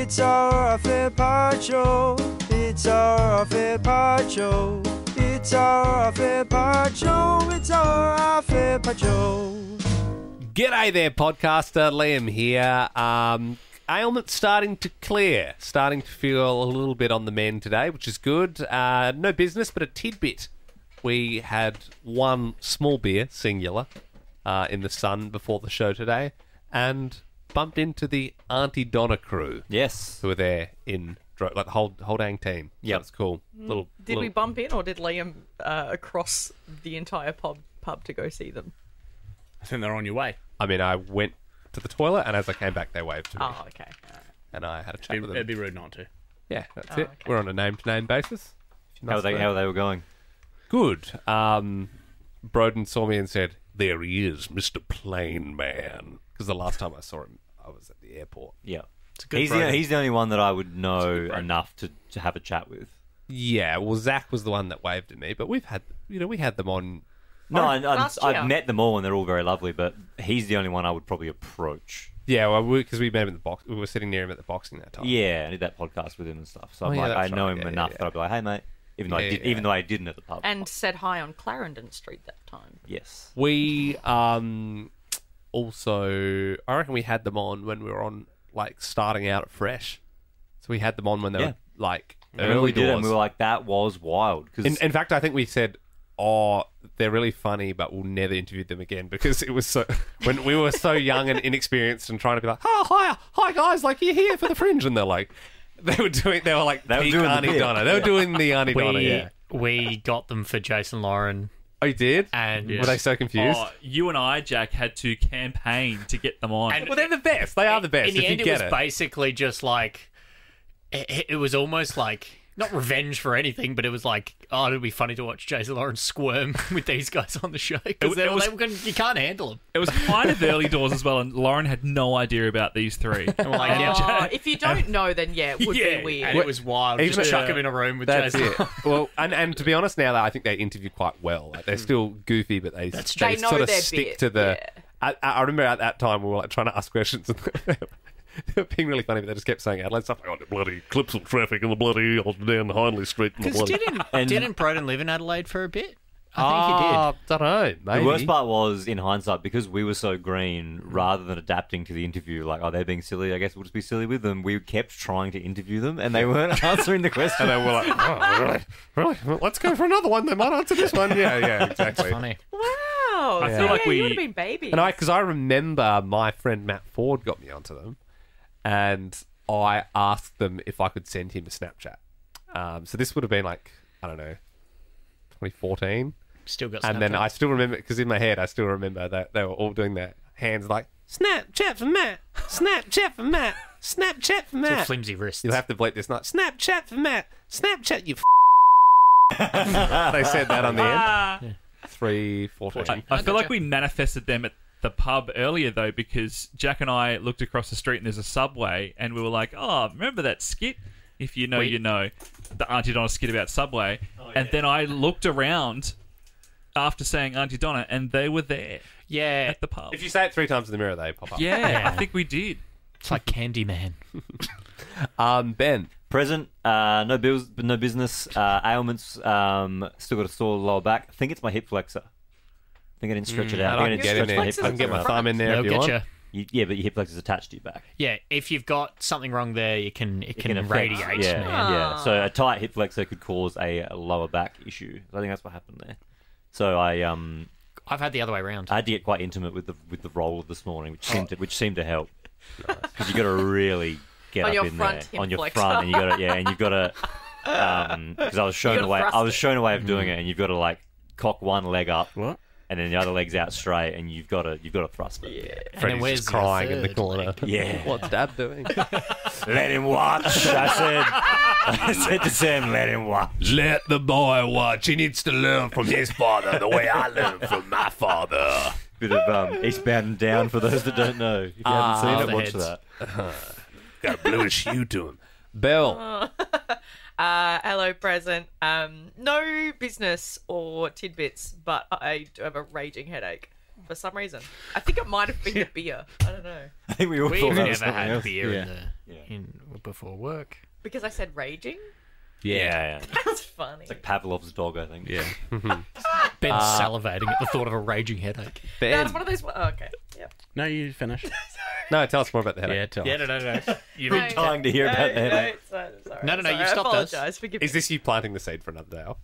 It's our off-air pod show. It's our off-air pod show. It's our off-air pod show. It's our off-air pod show. G'day there, podcaster. Liam here. Ailment starting to clear. Starting to feel a little bit on the mend today, which is good. No business, but a tidbit. We had one small beer, singular, in the sun before the show today, and bumped into the Aunty Donna crew. Yes. Who were there in like the whole dang team. Yeah, it's cool. Did we bump in, or did Liam across the entire pub to go see them? I think they're on your way. I mean, I went to the toilet, and as I came back, they waved to me. Oh, okay. And I had a chat with them. It'd be rude not to. Yeah, that's it. Okay. We're on a name-to-name basis. How they were going? Good. Broden saw me and said, "There he is, Mr. Plain Man." Because the last time I saw him, I was at the airport. Yeah. Good He's the only one that I would know enough to have a chat with. Yeah, well, Zach was the one that waved at me, but we had them on. No, last year. I've met them all and they're all very lovely, but he's the only one I would probably approach. Yeah, well, because we met him in the box. We were sitting near him at the boxing that time. Yeah, I did that podcast with him and stuff. So Oh, I'm yeah, like, I that's know right. him Yeah, enough yeah, that I'd be like, hey, mate. Even though I didn't at the pub. And said hi on Clarendon Street that time. Yes. We also, I reckon we had them on when we were on, like, starting out at Fresh. So we had them on when they were, like, early we did, doors. and we were like, that was wild. In fact, I think we said, "Oh, they're really funny, but we'll never interview them again," because it was so when we were so young and inexperienced and trying to be like, "Oh, hi guys, like you're here for the Fringe," and they were like peak doing the Aunty bit. Donna. They were doing the Aunty Donna. Yeah. We got them for Jason Lauren. Oh, you did? And were they so confused? Oh, you and I, Jack, had to campaign to get them on. And- Well, they're the best. They are the best. In the if end, you it get was basically just like it was almost like not revenge for anything, but it was like, oh, it'd be funny to watch Jason Lawrence squirm with these guys on the show because you can't handle them. It was kind of early doors as well, and Lauren had no idea about these three. And we're like, Oh, if you don't know, then yeah, it would be weird. and it was wild. Even- Just chuck them in a room with That's Jason. it. Well, and to be honest, now that I think they interview quite well. Like, they're still goofy, but they They know sort of their stick bit, to the. yeah. I remember at that time we were like trying to ask questions. And they were being really funny, but they just kept saying Adelaide stuff like, "Oh, the bloody clips of traffic and the bloody down Hindley Street and the Because bloody." didn't Broden live in Adelaide for a bit? I think he did. Don't know. Maybe. The worst part was, in hindsight, because we were so green, rather than adapting to the interview, like, oh, they're being silly, I guess we'll just be silly with them, we kept trying to interview them, and they weren't answering the question. And they were like, "Oh, really? Well, let's go for another one. They might answer this one." Yeah, exactly. Funny. Wow. I So, feel like you we- would have been babies. And because I remember my friend Matt Ford got me onto them, and I asked them if I could send him a Snapchat. So this would have been like, I don't know, 2014. Still got And then Snapchat. I still remember, because in my head I still remember that they were all doing their hands like, "Snapchat for Matt, Snapchat for Matt, Snapchat for It's all Matt." flimsy wrists. You'll have to bleep this night. "Snapchat for Matt, Snapchat you." They said that on the end. 3:14. I feel like we manifested them at the pub earlier, though, because Jack and I looked across the street and there's a Subway, and we were like, oh, remember that skit? If you know, you know. The Aunty Donna skit about Subway. And then I looked around after saying Aunty Donna, and they were there Yeah. at the pub. If you say it 3 times in the mirror, they pop up. Yeah, I think we did. It's like Candyman. Ben. Present, no bills, no business, ailments, still got a sore lower back. I think it's my hip flexor. I think I didn't stretch it out. I I can think get in there. I flexors can get my are thumb in there They'll if you get want. you. Yeah, but your hip flexor is attached to your back. Yeah, if you've got something wrong there, it can affect- radiate, yeah, man. yeah. So a tight hip flexor could cause a lower back issue. I think that's what happened there. So I've had the other way around. I had to get quite intimate with the roller this morning, which seemed to help. Because you got to really get On up your in front there on hip your flexor. front, and you got to and you've got to because I was shown gotta a way. thrust I was it. shown a way of doing it, and you've got to like cock one leg up, What? and then the other leg's out straight, and you've got to thrust it. Yeah. And Freddie's then where's just crying your in the third corner. leg? Yeah. What's Dad doing? Let him watch. I said to Sam, let him watch. Let the boy watch. He needs to learn from his father the way I learned from my father. Bit of Eastbound and Down for those that don't know. If you haven't seen it, watch Leatherheads. that. Got a bluish hue to him. Belle. Hello, present. No business or tidbits, but I do have a raging headache for some reason. I think it might have been the beer. I don't know. I think we all We've thought that never was something had else. beer Yeah. in before work. Because I said raging? Yeah. That's funny. It's like Pavlov's dog, I think. Yeah. Ben's salivating at the thought of a raging headache. No, Ben. it's one of those. Oh, okay. Yep. No, you finish. No, tell us more about the headache. Yeah, tell Yeah, us. no. You've been Dying to hear about that. Sorry, No, sorry, you stopped I us. apologise. Forgive Is me. this you planting the seed for another day off?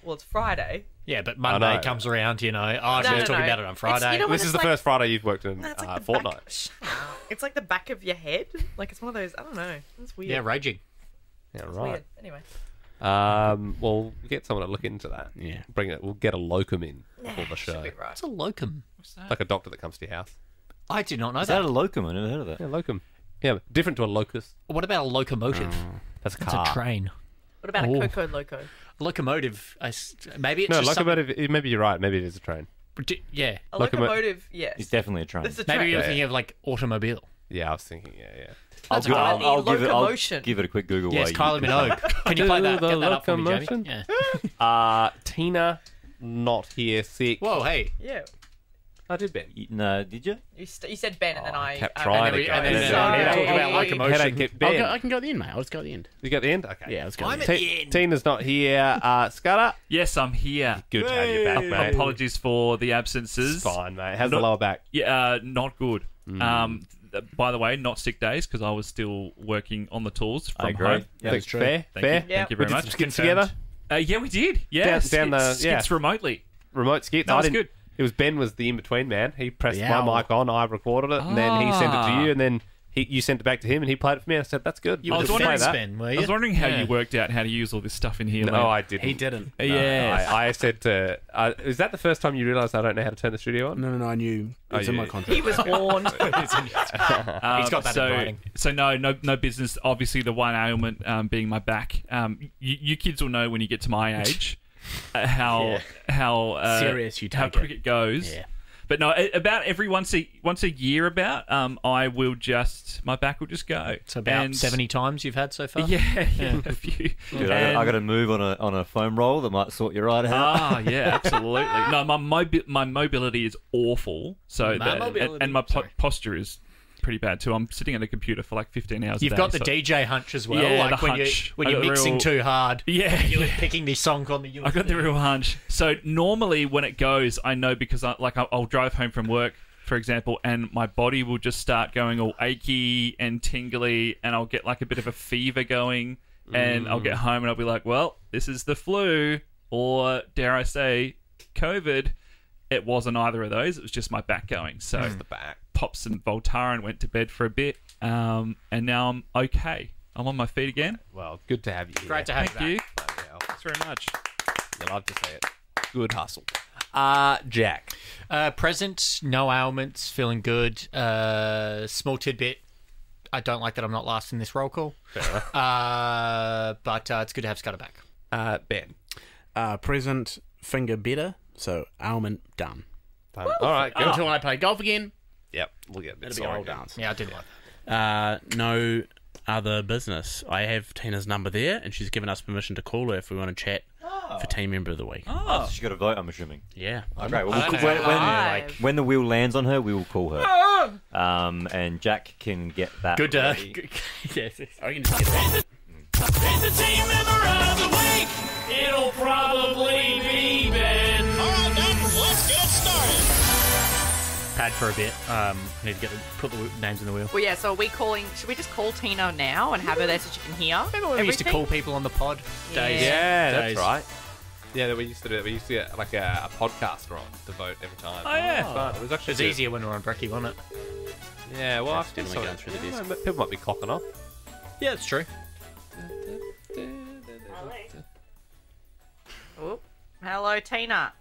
Well, it's Friday. Yeah, but Monday know. comes around, you know. Oh, No, so we're no, talking no. about it on Friday. You know what This is it's the like- first Friday you've worked in That's like the fortnight. Back, shut up. It's like the back of your head. Like it's one of those. I don't know. It's weird. Yeah, raging. Yeah, It's right. weird. Anyway. Well, we'll get someone to look into that. Yeah. Bring it. We'll get a locum in for the Should show. be right. What's a locum? Like a doctor that comes to your house. I did not know Is that that. a locum? I never heard of that. Yeah, locum. Yeah, different to a locust. What about a locomotive? That's a That's car. a train. What about Oh. a Coco Loco? Locomotive. Maybe it's No, just locomotive. Maybe you're right. Maybe it is a train. Yeah. A Locomo- locomotive, yes. It's definitely a train. It's a train. Maybe you're thinking of like automobile. Yeah, I was thinking. Yeah. That's I'll, right. I'll, I'll give it. I'll Locomotion. give it a quick Google. Yes, while Kylie you- Minogue. Can you play that? Do Get the that up for me, Jamie. locomotion? Yeah. Tina, not here, sick. Whoa, hey. Yeah. I did Ben. No, did you? You said Ben, and then I kept I- trying And to then, go. and then, Sorry. we talk about locomotion. Headache get Ben. I can go at the end, mate. I'll just go at the end. You got the end? Okay. Yeah, let's go I'm at at the end. the end. Tina's not here. Scudda, Yes, I'm here. good to have you back, mate. Apologies for the absences. It's fine, mate. How's Not- the lower back? Yeah, not good. By the way, not sick days because I was still working on the tools from I agree. home. Yeah, Think true. fair? Thank fair? you. Thank you very We did much. some skits Confirmed. together. Yeah, we did. Yeah, Down the- skits remotely. Remote skits. That I was didn't- good. It was Ben was the in-between man. He pressed Yeah. my mic on, I recorded it, and then he sent it to Ah. you, and then you sent it back to him, and he played it for me. And I said, "That's good." You I were was the wondering- fence that. Ben, were you? I was wondering how Yeah. you worked out how to use all this stuff in here. No, Liam. I didn't. He didn't. Yes. I said to. Is that the first time you realised I don't know how to turn the studio on? No, I knew it's in my yeah. contract. He was warned. He's got that in writing. So no business. Obviously, the one ailment being my back. You kids will know when you get to my age how Serious you how take it. cricket goes. Yeah. But no, about every once a year, I will just my back will just go. So about And- 70 times you've had so far? Yeah, a few. Dude, And- I got to move on a foam roll that might sort you right out. Ah, yeah, absolutely. No, my mobility is awful. So My mobility, and my sorry. posture is pretty bad too. I'm sitting at a computer for like 15 hours. You've a day, got the so- DJ hunch as well. Yeah, like the when hunch. when I you're got the mixing real- too hard. Yeah, You're picking this song on the USB. I got the real hunch. So normally when it goes, I know because I'll drive home from work, for example, and my body will just start going all achy and tingly, and I'll get like a bit of a fever going, and I'll get home and I'll be like, well, this is the flu, or dare I say, COVID. It wasn't either of those. It was just my back going. So The back. popped some Voltaren, went to bed for a bit, and now I'm okay. I'm on my feet again. Well, good to have you here. Great to have Thank you. Bloody hell. Thanks very much. You love to see it. Good hustle. Jack. Present, no ailments, feeling good. Small tidbit. I don't like that I'm not last in this roll call. But it's good to have Scudda back. Ben. Present, finger better, so ailment done. All right, good. Until I play golf again, Yep, we'll get a bit it'll be a sorry. whole dance. Yeah, I did like that. No other business. I have Tina's number there, and she's given us permission to call her if we want to chat for Team Member of the Week. Oh, so she got a vote, I'm assuming. Yeah. Okay, well, I don't know. when the wheel lands on her, we will call her. And Jack can get that. Good. ready. Yes. I can just get that. The team member of the week, it'll probably be Ben. All right, then, let's get started. Pad for a bit. I need to put the names in the wheel. Well, yeah. So are we calling? Should we just call Tina now and have her there so she can hear? Remember when we used to call people on the pod days? Yeah, that's Days. right. Yeah, that we used to do it. We used to get like a podcaster on to vote every time. Oh, yeah. It was fun. It was actually It's good. easier when we're on brekkie, wasn't it? Yeah, well, I That's think definitely so. going through the Yeah, disc. but people might be clocking off. Yeah, it's true. Oh, hello, Tina.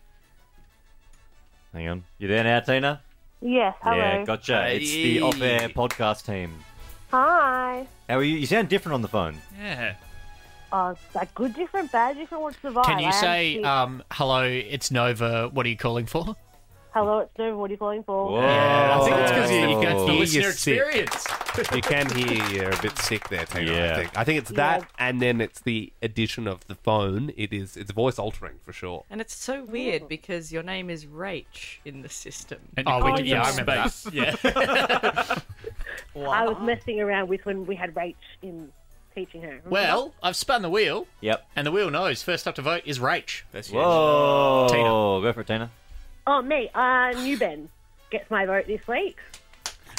Hang on. You there now, Tina? Yes, hello. Yeah, gotcha. It's the off-air podcast team. Hi. How are you? You sound different on the phone. Yeah. Oh, like good different, bad different, what's the vibe? Can you I am say, sick. hello, it's Nova, what are you calling for? Hello, it's Nova, what are you calling for? Whoa. Yeah, I think it's 'cause you Oh. got The Hear listener you sick. experience. You can hear you're a bit sick there, Tina. Yeah. I think it's that, Yeah. and then it's the addition of the phone. It's voice altering for sure. And it's so weird because your name is Rach in the system. And Oh, you we put did, it yeah, in I remember space. that. Yeah. I was messing around with when we had Rach in teaching her. Remember Well, I've spun the wheel, Yep. and the wheel knows. First up to vote is Rach. That's huge. Whoa. Tina. Go for it, Tina. that? Oh, me. New Ben gets my vote this week.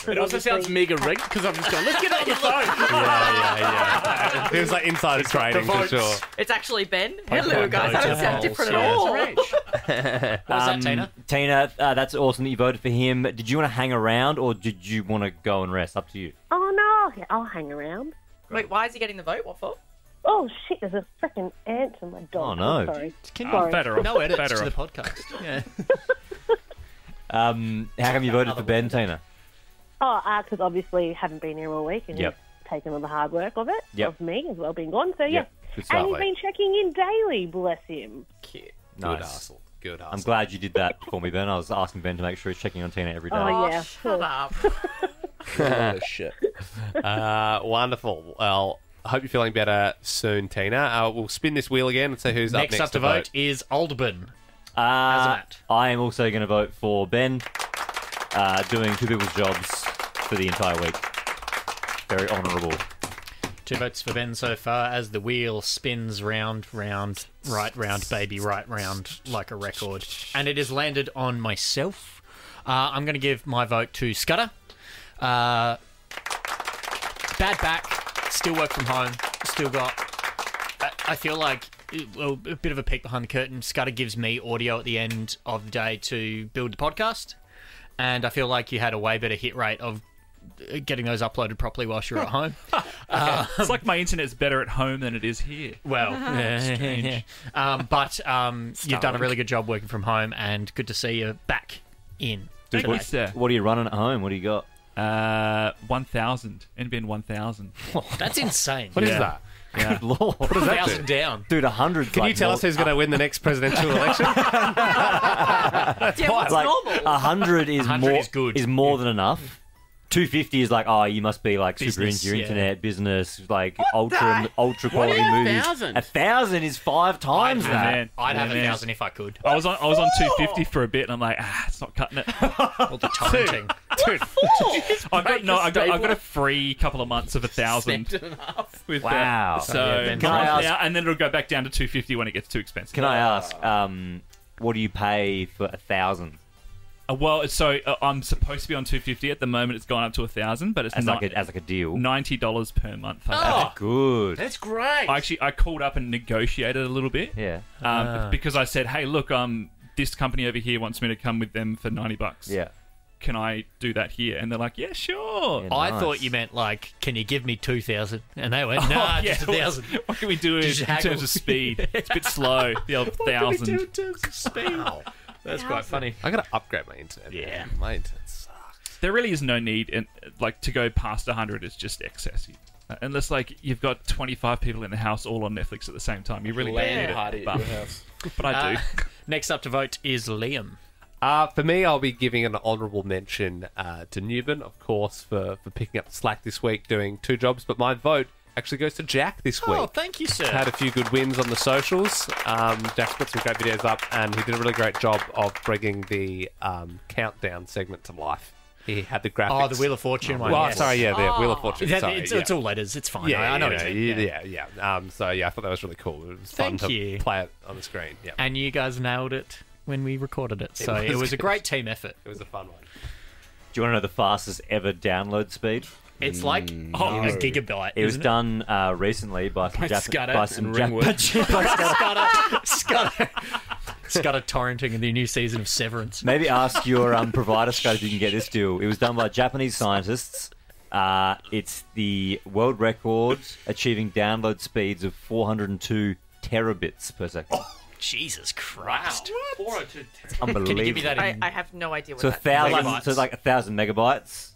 It also sounds mega rigged because I'm just going, let's get it on your phone. Yeah. It was like insider trading for sure. It's actually Ben. Hello, guys. That doesn't sound different at all. What was that, Tina? Tina, that's awesome that you voted for him. Did you want to hang around or did you want to go and rest? Up to you. Oh, no. I'll hang around. Wait, why is he getting the vote? What for? Oh, shit. There's a freaking ant in my dog. Oh, no. I'm sorry. Oh, better off. No edits better to off. the podcast. Yeah. How come you voted for Ben, Tina? Oh, because obviously haven't been here all week and Yep. he's taken on the hard work of it, Yep. of me as well being gone. So, yeah. Yep. Good stuff, And he's mate. been checking in daily, bless him. Cute. Good Nice. hustle. Good hustle. I'm glad you did that for me, Ben. I was asking Ben to make sure he's checking on Tina every day. Oh, yeah. Shut up. Oh, shit. Wonderful. Well, I hope you're feeling better soon, Tina. We'll spin this wheel again and see who's Next up to vote is Alderman. I am also going to vote for Ben, doing two people's jobs for the entire week. Very honourable. 2 votes for Ben so far as the wheel spins round, right round, baby, right round, like a record. And it has landed on myself. I'm going to give my vote to Scudda. Bad back, still work from home, still got... I feel like a bit of a peek behind the curtain. Scudda gives me audio at the end of the day to build the podcast. And I feel like you had a way better hit rate of getting those uploaded properly whilst you're at home. It's like my internet's better at home than it is here. Well, but you've done a really good job working from home, and good to see you back in. Thank you, sir. What are you running at home? What do you got? 1,000. NBN 1,000. That's insane. What is that? Yeah. Good Lord. Put 1,000 down. Dude, 100. Can you tell us who's going to win the next presidential election? Yeah, what's normal? 100 is 100 more is good. is more than enough. 250 is like, oh, you must be like super Business, into your yeah. internet business, like ultra quality movies. 1,000? 1,000 is 5 times that. Man. I'd have Yeah, man. 1,000 if I could. I was on 250 for a bit, and I'm like, it's not cutting it. All the torrenting. Dude, I've got a free couple of months of 1,000 Snapped it in half. with Wow. that. So Yeah, Can I ask- now, and then it'll go back down to 250 when it gets too expensive. Can I ask, what do you pay for 1,000? Well, so I'm supposed to be on 250 at the moment. It's gone up to 1,000, but it's As not like a deal. $90 per month. That's good. That's great. I called up and negotiated a little bit. Yeah. Because I said, hey, look, this company over here wants me to come with them for $90. Yeah. Can I do that here? And they're like, yeah, sure. Yeah. I Nice. thought you meant, like, can you give me 2,000? And they went, nah, just 1,000. What can we do in Just haggle. terms of speed? It's a bit slow. The old 1,000. in terms of speed? That's quite funny. I got to upgrade my internet. Yeah. Man. My internet sucks. There really is no need, to go past 100 is just excessive. Unless, you've got 25 people in the house all on Netflix at the same time. You really don't Land need party it. at your house. But I do. Next up to vote is Liam. For me, I'll be giving an honourable mention to Newman, of course, for picking up the slack this week, doing 2 jobs. But my vote actually goes to Jack this week. Oh, thank you, sir. Had a few good wins on the socials. Jack's put some great videos up, and he did a really great job of bringing the countdown segment to life. He had the graphics. Oh, the Wheel of Fortune one. Well, yes. sorry, yeah, the Wheel of Fortune. That- Sorry, it's all letters. It's fine. I know what you mean. yeah. So yeah, I thought that was really cool. It was Thank fun you. to play it on the screen. Yeah, And you guys nailed it when we recorded it. So it was was a good. great team effort. it was a fun one. Do you want to know the fastest ever download speed? It's like a gigabyte. It was isn't done recently by some Scudda by some and Ringwood. Scudda torrenting in the new season of Severance. Maybe ask your provider, Scott, if you can get this deal. It was done by Japanese scientists. It's the world record, achieving download speeds of 402 terabits per second. Jesus Christ. Unbelievable. Can you give me that in... I have no idea what So that Megabytes. 1,000 megabytes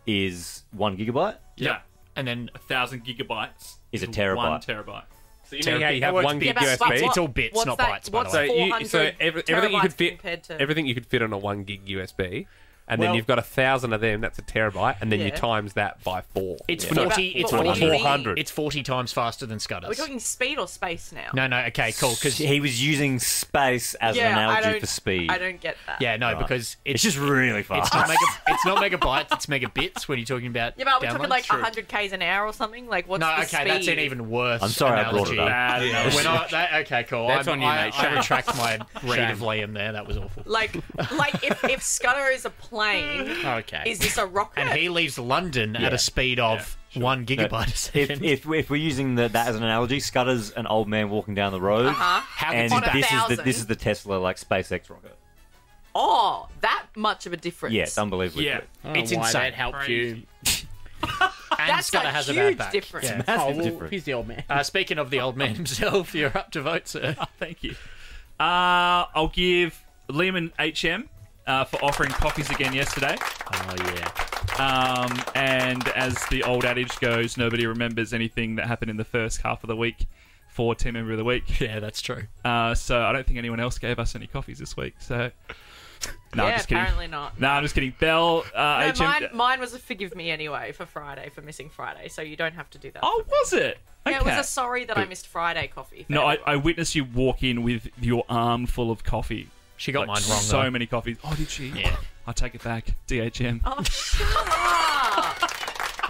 is 1 gigabyte. Yeah. And then 1,000 gigabytes Is a terabyte. 1 terabyte. So you know how you have Well, it's 1 gig Yeah, but USB. It's all bits, what's not bytes, by the What's So way. everything you could terabytes fit, compared to... everything you could fit on a 1 gig USB. And then Well- you've got 1,000 of them. That's a terabyte. And then you Yeah. times that by 4. It's Yeah. 40. It's But what do you 40. mean? It's 40 times faster than Are we Scudda's. talking speed or space now? No, okay, cool. Because He was using space as an I analogy don't, for speed. I don't get that. yeah, no, because It's just really fast. it's not megabytes. It's megabits when you're talking about. Yeah, but are we talking downloads. like 100 k's an hour or something? Like, what's No, the okay, speed? that's an even worse. I'm sorry I brought it analogy. up. Okay, cool. That's on you, mate. I Shame. retract my read Shame. of Liam there. That was awful. Like if Scudda is a plane, Okay. is this a rocket? And he leaves London at Yeah. a speed of 1 gigabyte a second. If we're using that as an analogy, Scudda's an old man walking down the road, How and gets he this back? is the this is the Tesla like SpaceX rocket. Oh, that much of a difference. Yeah, it's unbelievably Yeah. quick. I don't know It's why insane. that helped you. And That's Scudda a has a huge bad back. difference. Yeah. Massive well, difference. he's the old man. Speaking of the old man himself, you're up to vote, sir. Thank you. I'll give Liam and HM for offering coffees again yesterday. Oh, yeah. And as the old adage goes, nobody remembers anything that happened in the first half of the week for Team Member of the Week. Yeah, that's true. So I don't think anyone else gave us any coffees this week. So no, I'm Yeah, just kidding. apparently not. No, I'm just kidding. Bell, No, HM. mine was a forgive me anyway for Friday, for missing Friday, so you don't have to do that. Oh, was it? Okay. Yeah, it was a sorry that I missed Friday coffee. for No, I everyone. witnessed you walk in with your arm full of coffee. She got Like, mine wrong, So though. many coffees. Oh, did she? Yeah. I'll take it back. DHM. Oh, shut up!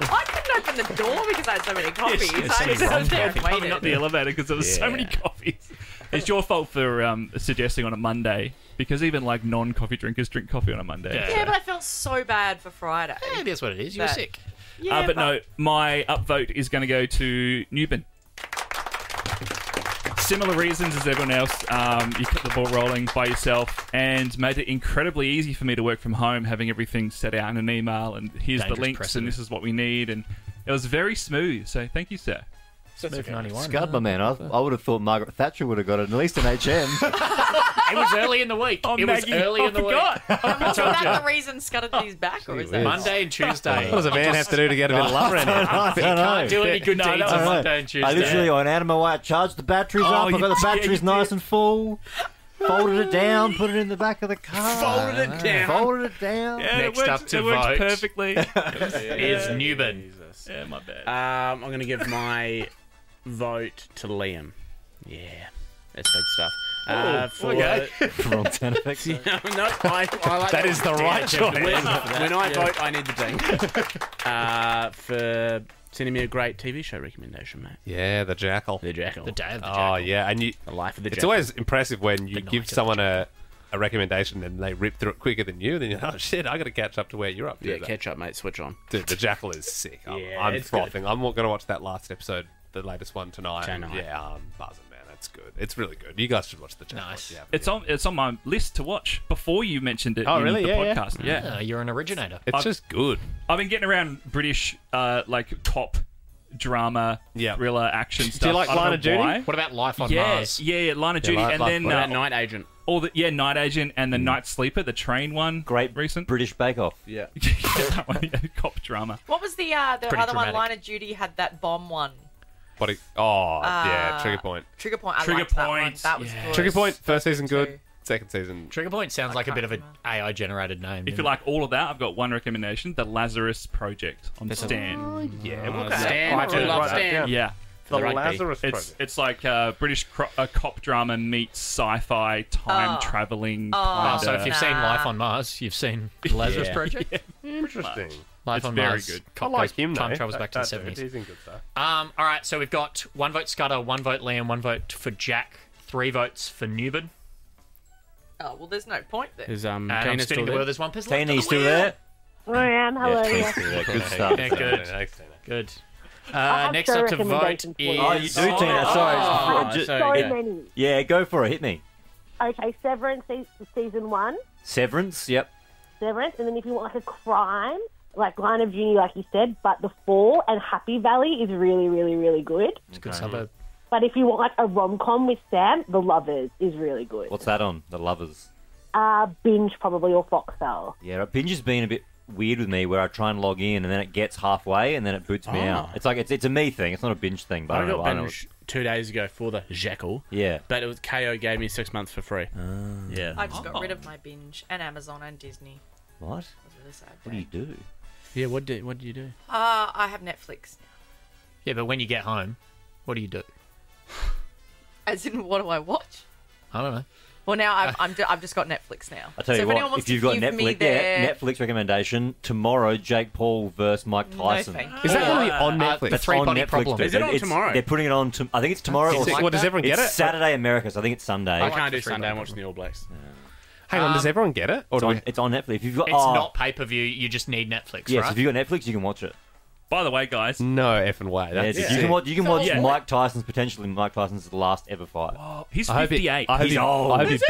I couldn't open the door because I had so many coffees. Yes, I yes, just sat there and Coming up waited. the elevator because there was so many coffees. It's your fault for suggesting on a Monday because even like non-coffee drinkers drink coffee on a Monday. Yeah, but I felt so bad for Friday. Yeah, it is what it is. You're That- sick. Yeah, But no, my upvote is going to go to Newbin. Similar reasons as everyone else. You kept the ball rolling by yourself and made it incredibly easy for me to work from home, having everything set out in an email and here's Dangerous the links precedent. and this is what we need. And it was very smooth. So thank you, sir. Smooth 91. Scud, my man, I would have thought Margaret Thatcher would have got it, at least an HM. It was early in the week. Oh, It was Maggie, early in the week. Was that the reason Scudda did his back, or is that Monday and Tuesday. What does a man have to do to get a bit of lumber in him? I don't know. Can't do any good No, deeds that on was- Monday and Tuesday. I literally went out of my way, I charged the batteries Oh, up, I you- got the yeah, batteries you nice did. and full, folded it down, put it in the back of the car. Folded it down. Folded it down. Yeah, Next it worked, up to it worked vote. perfectly. Is Newbin. Yeah, my bad. I'm going to give my vote to Liam. Yeah, that's big stuff. For Wrong sound effects. no, I like That is the right choice. When I vote, I need the ding. For sending me a great TV show recommendation, mate. Yeah, the jackal. The Jackal. The day of the Oh, jackal. yeah. And you, The life of the it's Jackal. always impressive when you The night give of the someone a recommendation and they rip through it quicker than you. Then you're oh shit, I got to catch up to where you're up to. Yeah, catch up, mate. Switch on. Dude, the jackal is sick. Yeah, I'm it's frothing. I'm going to watch that last episode, the latest one tonight. Tonight. Yeah, I'm buzzing, man. That's good. It's really good. You guys should watch the jackal. Nice. Yeah, It's on my list to watch before you mentioned it Oh, in really? the Yeah, yeah. podcast. Yeah. You're an originator. it's just good. I've been getting around British like cop drama, Yeah. thriller, action stuff. Do you like I don't Line know of Duty? why. What about Life on Yeah, Mars? yeah, Line of Duty, Life- and Life- then What about Night Agent? all the Night Agent and the Night Sleeper, the train one. Great recent British Bake Off. Yeah. that one, yeah, cop drama. What was the other dramatic. one? Line of Duty had that bomb one. What? Yeah, Trigger Point. Trigger Point. I Trigger liked that one. Point, That was yeah. good. Trigger Point. First season good. Two. Second season. Trigger Point sounds like a bit of an AI generated name. If you like all of that, I've got one recommendation: the Lazarus Project on Stan. Yeah, Stan. I do love Stan. Yeah. For the rugby. It's like British cop drama meets sci-fi time traveling. Oh, so kinda- if you've seen Life on Mars, you've seen the Lazarus Yeah. Project. Interesting. Life It's on very Mars. good. Cop I like goes- him, though. Time travels back to the That dude, 70s. He's in good stuff. All right, so we've got 1 vote Scudda, 1 vote Liam, 1 vote for Jack, 3 votes for Newbin. Oh well, there's no point there. Is And I'm Tina spinning still the there? wheel. There's one person Tina, you left on the still wheel. there? I am. Hello. Yeah, Yeah. Tina, good stuff. Yeah, good. Thanks, Tina. Good. have Next show up to vote recommendations for is... you. Oh, you do, Tina. Sorry. Oh, Ju- So yeah. many. yeah, go for it. Hit me. Okay, Severance season 1. Severance. Yep. Severance, and then if you want like a crime, like Line of Duty, like you said, but The Fall and Happy Valley is really, really, really good. It's a good suburb. But if you want like a rom-com with Sam, The Lovers is really good. What's that on? The Lovers. Binge probably or Foxtel. Yeah, Binge has been a bit weird with me where I try and log in and then it gets halfway and then it boots me out. It's like it's a me thing. It's not a binge thing. But I I don't know. got I don't know. binge 2 days ago for the Jackal. Yeah. But it was KO gave me 6 months for free. Yeah. I just got rid of my binge and Amazon and Disney. What? I was really sad. What do you do? Yeah, what did you do? I have Netflix now. Yeah, but when you get home, what do you do? As in, what do I watch? I don't know. Well, now I've just got Netflix now. I tell so you if anyone what, wants if you've to got give me Netflix, their... Netflix recommendation tomorrow: Jake Paul versus Mike Tyson. thank you. Is that really on Netflix? The three-body on Netflix, problem. dude. Is it on It's- tomorrow? They're putting it on. I think it's tomorrow. Is or it- what, does everyone get it's it? Saturday America, so I think it's Sunday. I can't do the Sunday. I'm three-body watching the All Blacks. Hang on, does everyone get it? Or It's do on, we... it's on Netflix. If you've got, It's not pay-per-view. You just need Netflix, yes, right? if you've got Netflix, you can watch it. By the way, guys, No effing way. Yeah, That's you can watch. You can watch Yeah. Mike Tyson's Mike Tyson's last ever fight. he's I hope 58. He's old. I hope Is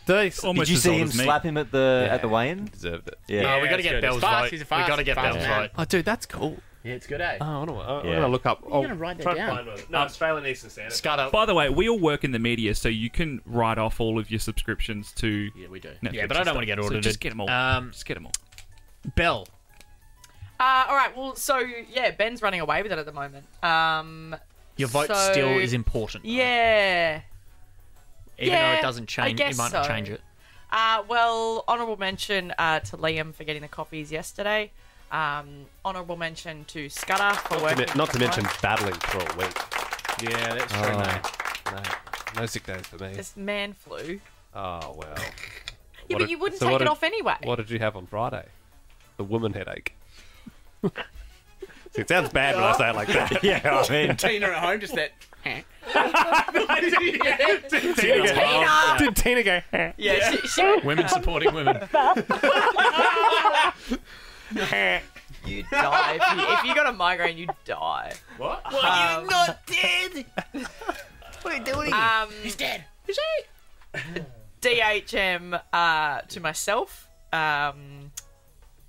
he? Almost Did you as see old him as me. slap him at the weigh-in? weigh-in? Deserved it. Yeah. No, we got to it's get good. Bell's It's fast, vote. he's a We fast, got to get fast Bell's man. vote. Oh, dude, that's cool. Yeah, it's good, eh? Oh, I'm Yeah. gonna look up. You're gonna write that try to down. find one. No, Australian Eastern Standard. Scudda. By the way, we all work in the media, so you can write off all of your subscriptions to Yeah, we do. Netflix. Yeah, but I don't want to get and stuff. audited. So just get them all. Just get them all. Bell. All right. Well, so yeah, Ben's running away with it at the moment. Your vote So- still is important. though. Yeah. Even though Yeah, it doesn't change, I it guess might not so. change it. Well, honourable mention to Liam for getting the copies yesterday. Honourable mention to Scudda for working. Not to from mention home. battling for a week. Yeah, that's true, mate. No sick days for me. This man flu. Oh well. Yeah, but you wouldn't so take what it did- off anyway. What did you have on Friday? The woman headache. See, it sounds bad when I say it like that. Yeah, I mean, Tina at home, just that. Did Tina go? Yeah, she Women supporting women. you die if you got a migraine. You die. What? Well, You're not dead. What are you doing? He's dead. Is he? DHM to myself.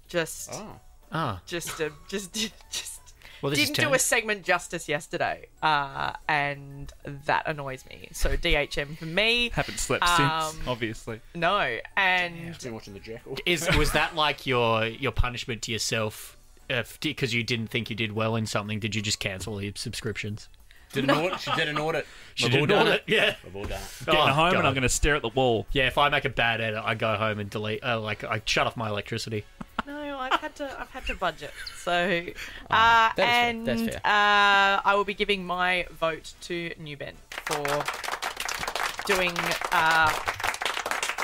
Just Ah, well, this is didn't do turn. a segment justice yesterday, and that annoys me. So DHM for me. Haven't slept since, obviously. No, and I've been watching the Jackal. Was that like your punishment to yourself because you didn't think you did well in something? Did you just cancel the subscriptions? Did an audit. She did an audit. She We've all did done audit, yeah. We've all done it. Getting home God. and I'm going to stare at the wall. Yeah, if I make a bad edit, I go home and delete. I shut off my electricity. no, I've had to budget. So, fair. and That's fair. I will be giving my vote to New Ben for doing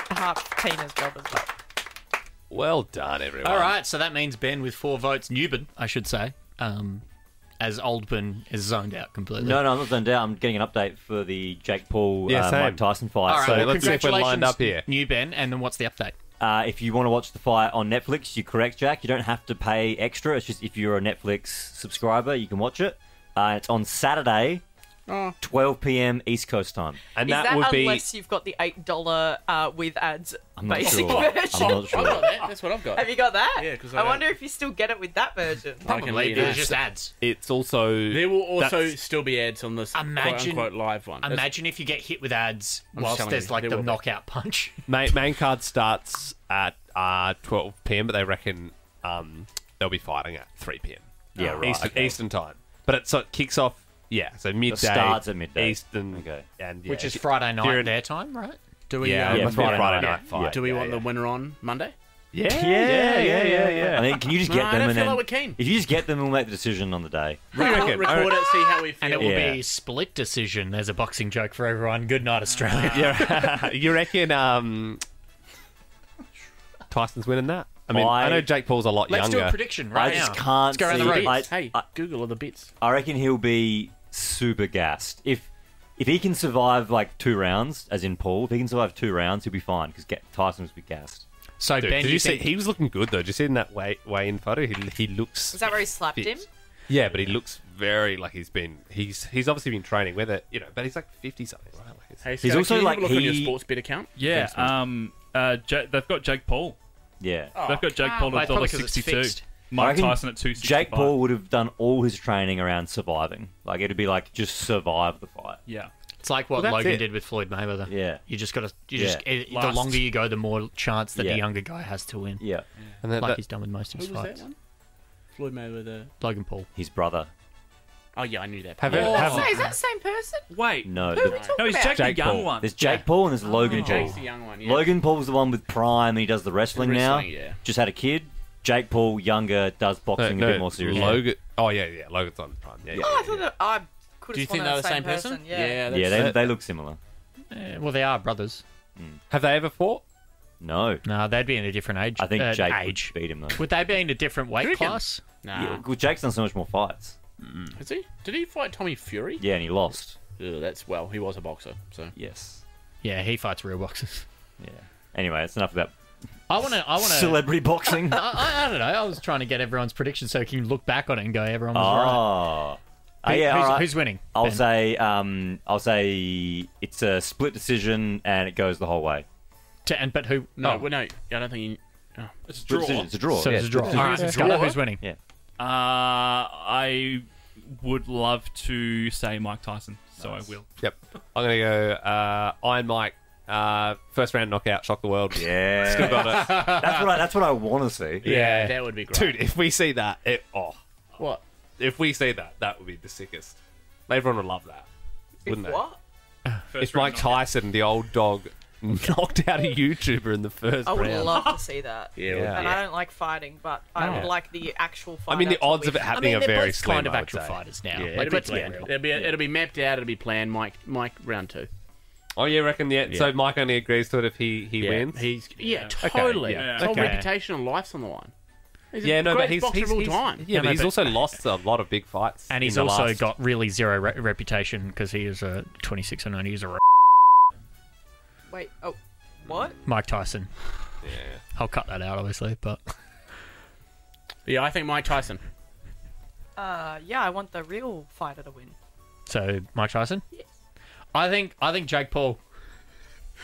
half Tina's job as well. Well done, everyone. All right, so that means Ben with 4 votes. Newben, I should say, as Oldman is zoned out completely. no, I'm not zoned out. I'm getting an update for the Jake Paul Yeah, same. Mike Tyson fight. All right, So well, let's see if we're lined up here. New Ben, and then what's the update? If you want to watch the fight on Netflix, you're correct, Jack. You don't have to pay extra. It's just if you're a Netflix subscriber, you can watch it. It's on Saturday, 12 p.m. East Coast time. And Is that that would be. unless you've got the $8 with ads I'm not basic sure. version? I'm not I've sure. got that. That's what I've got. Have you got that? Yeah, 'cause I I wonder if you still get it with that version. I can let you know. It's just ads. It's also. There will also That's- still be ads on this Imagine- quote-unquote live one. That's- Imagine if you get hit with ads I'm whilst telling there's you, like there the will be. knockout punch. Main card starts at 12 p.m., but they reckon they'll be fighting at 3 p.m. Yeah, right. Okay. Eastern time. But so it kicks off, so midday. starts at midday. Eastern. Okay. And, Which is if Friday you're night in- their time, right? Do we? Yeah, Yeah, it must be a Friday Friday night. night fight. Yeah. Do we Yeah, want yeah. the winner on Monday? Yeah. I mean, can you just get No, I them don't and feel then like we're keen. if you just get them, we'll make the decision on the day. reckon? Record it, see how we feel. And it will Yeah. be split decision. There's a boxing joke for everyone. Good night, Australia. Yeah. You reckon Tyson's winning that? I mean, I know Jake Paul's a lot Let's younger. do a prediction right I just now. can't Let's go around see. the room. I, Hey, Google all the bits. I reckon he'll be super gassed if he can survive like 2 rounds, as in Paul. If he can survive 2 rounds, he'll be fine because Tyson will be gassed. So Dude, Ben, did you see? think He was looking good though. Did you see in that weigh-in photo? He looks. Is that where he slapped fit. him? Yeah, but he looks very like he's obviously been training. Whether but he's like 50 something, right? Like it's, Hey, He's Scott, also can you like have a look on your he- sports bet account? Yeah, Thanks, mate. they've got Jake Paul. Yeah. They've got Jake Paul Well, at probably 'cause it's $1.62. fixed. I Mike reckon Tyson at 265. Jake Paul would have done all his training around surviving. Like it'd be like just survive the fight. Yeah. it's like what Well, that's Logan it. did with Floyd Mayweather. Yeah. You just got to. Yeah. The Last. longer you go, the more chance that Yeah. the younger guy has to win. Yeah. and then Like that, he's done with most of Who his was fights. that one? Floyd Mayweather. Logan Paul. His brother. Oh, yeah, I knew that. have Yeah. it. Have, Say, is that the same person? Wait. No. Who are we the- talking No, he's about? Jake, Jake the young Paul. one. There's Jake Paul and there's Logan Paul. Jake's the young one, yeah. Logan Paul's the one with Prime and he does the wrestling now. Wrestling, yeah. Just had a kid. Jake Paul, younger, does boxing a bit more seriously. Logan. Oh, yeah. Logan's on Prime. Yeah. Oh, I thought that I could Do you have think sworn they're they the same person? Yeah. Yeah, they look similar. Well, they are brothers. Have they ever fought? No. No, they'd be in a different age. I think Jake age. would beat him, though. Would they be in a different weight class? Nah. Yeah, well, Jake's done so much more fights. Is he? Did he fight Tommy Fury? Yeah, and he lost. He was a boxer, so. Yes. Yeah, he fights real boxers. Yeah. Anyway, it's enough about I want to. celebrity boxing. I don't know. I was trying to get everyone's predictions so you can look back on it and go, everyone was right. Yeah, all right. Who's winning? I'll Ben? say it's a split decision and it goes the whole way. But who? No, Oh, I don't think you... Oh. It's a Split draw. decision. It's a draw. so yeah, it's a draw. split All right, decision. Scudda, who's winning? Yeah. I would love to say Mike Tyson, so I will. Yep. I'm going to go Iron Mike. First round knockout, shock the world. Yeah. Still got it. That's what I want to see. Yeah. That would be great. Dude, if we see that, What? if we see that, that would be the sickest. Everyone would love that, wouldn't they? What? If Mike Tyson, the old dog, knocked out a YouTuber in the first I would round. love to see that. Yeah. And I don't like fighting, but I would like the actual fight. I mean, the odds of it happening are they're very both slim. kind of I would actual say. fighters now. Yeah, Like, let's get real. it'll be mapped out. It'll be planned. Mike round 2. Oh, you reckon? Yeah. Yeah. So Mike only agrees to it if he wins. Totally. yeah, His whole okay. reputation and life's on the line. He's Yeah, the no, but greatest boxer of all time. Yeah, No, but no, he's but- also lost a lot of big fights. And he's in the also last- got really zero reputation because he is a 26-0. He's a Wait, oh, what? Mike Tyson. Yeah. I'll cut that out, obviously, but Yeah, I think Mike Tyson. Yeah, I want the real fighter to win. so Mike Tyson. Yes. I think Jake Paul.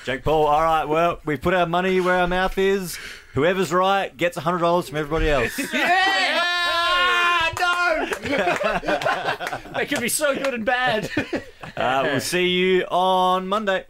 Jake Paul, all right, well, we put our money where our mouth is. Whoever's right gets $100 from everybody else. No! That could be so good and bad. We'll see you on Monday.